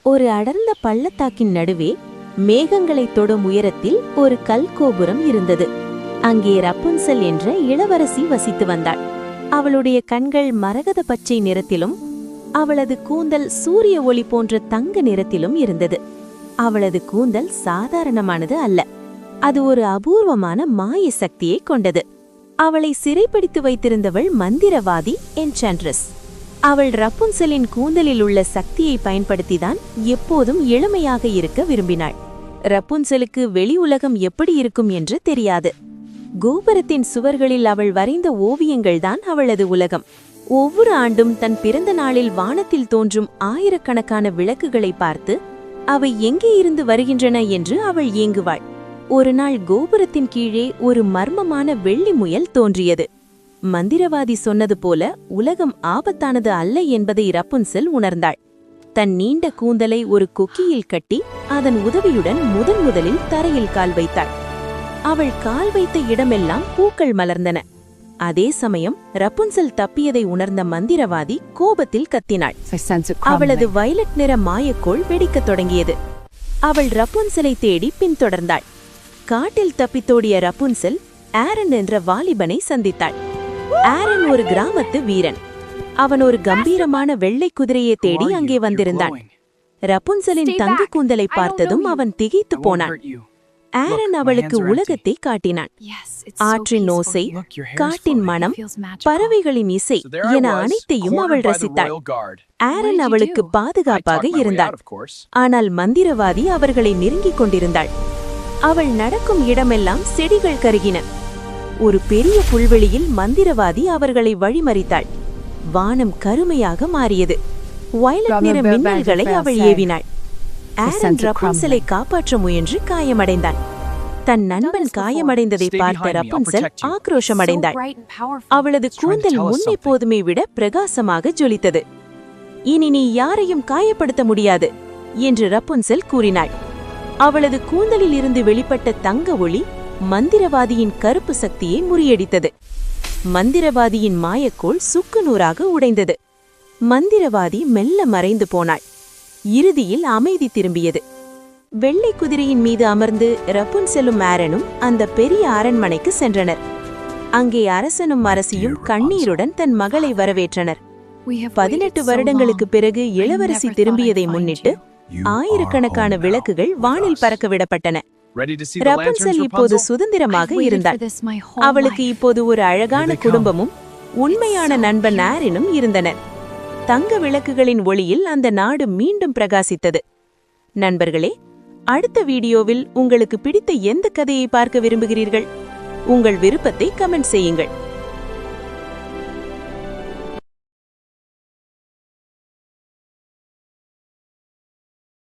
ஒரு அடர்ந்த பள்ளத்தாக்கின் நடுவே மேகங்களை தொடும் உயரத்தில் ஒரு கல் கோபுரம் இருந்தது. அங்கே ரப்புன்சல் என்ற இளவரசி வசித்து வந்தாள். அவளுடைய கண்கள் மரகத பச்சை நிறத்திலும் அவளது கூந்தல் சூரிய ஒளி போன்ற தங்க நிறத்திலும் இருந்தது. அவளது கூந்தல் சாதாரணமானது அல்ல, அது ஒரு அபூர்வமான மாய சக்தியை கொண்டது. அவளை சிறைப்பிடித்து வைத்திருந்தவள் மந்திரவாதி என்சாண்ட்ரஸ். அவள் ரப்புன்சலின் கூந்தலில் உள்ள சக்தியை பயன்படுத்திதான் எப்போதும் இளமையாக இருக்க விரும்பினாள். ரப்புன்சலுக்கு வெளி உலகம் எப்படி இருக்கும் என்று தெரியாது. கோபுரத்தின் சுவர்களில் அவள் வரைந்த ஓவியங்கள்தான் அவளது உலகம். ஒவ்வொரு ஆண்டும் தன் பிறந்த நாளில் வானத்தில் தோன்றும் ஆயிரக்கணக்கான விளக்குகளை பார்த்து அவை எங்கே இருந்து வருகின்றன என்று அவள் ஏங்குவாள். ஒரு நாள் கோபுரத்தின் கீழே ஒரு மர்மமான வெள்ளி முயல் தோன்றியது. மந்திரவாதி சொன்னது போல உலகம் ஆபத்தானது அல்ல என்பதை ரப்புன்சல் உணர்ந்தாள். தன் நீண்ட கூந்தலை ஒரு கொக்கியில் கட்டி அதன் உதவியுடன் முதலில் தரையில் கால் வைத்தாள். அவள் கால் வைத்த இடமெல்லாம் பூக்கள் மலர்ந்தன. அதே சமயம் ரப்புன்சல் தப்பியதை உணர்ந்த மந்திரவாதி கோபத்தில் கத்தினாள். அவளது வயலட் நிற மாயக்கோள் வெடிக்கத் தொடங்கியது. அவள் ரப்புன்சலை தேடி பின்தொடர்ந்தாள். காட்டில் தப்பித்தோடிய ரப்புன்சல் ஆரன் என்ற வாலிபனை சந்தித்தாள். ஆரன் ஒரு கிராமத்து வீரன். அவன் ஒரு கம்பீரமான வெள்ளை குதிரையை தேடி அங்கே வந்திருந்தான். ரப்புன்சலின் தங்க கூந்தலை பார்த்ததும் அவன் திகைத்து போனான். ஆரன் அவளுக்கு உலகத்தை காட்டினான். ஆற்றின் ஓசை, காட்டின் மனம், பறவைகளின் இசை என அனைத்தையும் அவள் ரசித்தாள். ஆரன் அவளுக்கு பாதுகாப்பாக இருந்தாள். ஆனால் மந்திரவாதி அவர்களை நெருங்கிக் கொண்டிருந்தாள். அவள் நடக்கும் இடமெல்லாம் செடிகள் கருகின. ஒரு பெரிய புல்வெளியில் மந்திரவாதி அவர்களை வழிமறித்தாள். வானம் கருமையாக மாறியது. வயலட் நிற மின்னல்களை அவள் ஏவினாள். ஆரன் ரப்புன்சலை காப்பாற்ற முயன்று காயமடைந்தான். தன் நண்பன் காயமடைந்ததை பார்த்த ரப்புன்சல் ஆக்ரோஷமடைந்தாள். அவளது கூந்தல் முன்னெப்போதுமே விட பிரகாசமாக ஜொலித்தது. இனி நீ யாரையும் காயப்படுத்த முடியாது என்று ரப்புன்சல் கூறினாள். அவளது கூந்தலில் இருந்து வெளிப்பட்ட தங்க ஒளி மந்திரவாதியின் கருப்பு சக்தியை முறியடித்தது. மந்திரவாதியின் மாயக்கோள் சுக்குநூறாக உடைந்தது. மந்திரவாதி மெல்ல மறைந்து போனாள். இறுதியில் அமைதி திரும்பியது. வெள்ளை குதிரையின் மீது அமர்ந்து ரப்புன்சலும் ஆரனும் அந்த பெரிய அரண்மனைக்கு சென்றனர். அங்கே அரசனும் அரசியும் கண்ணீருடன் தன் மகளை வரவேற்றனர். 18 வருடங்களுக்கு பிறகு இளவரசி திரும்பியதை முன்னிட்டு ஆயிரக்கணக்கான விளக்குகள் வானில் பறக்க விடப்பட்டன. ரப்புன்சல் இப்போது சுதந்திரமாக இருந்தாள். அவளுக்கு இப்போது ஒரு அழகான குடும்பமும் உண்மையான நண்பன் ஆரனும் இருந்தனர். தங்க விளக்குகளின் ஒளியில் அந்த நாடு மீண்டும் பிரகாசித்தது. நண்பர்களே, அடுத்த வீடியோவில் உங்களுக்கு பிடித்த எந்த கதையை பார்க்க விரும்புகிறீர்கள்? உங்கள் விருப்பத்தை கமெண்ட் செய்யுங்கள்.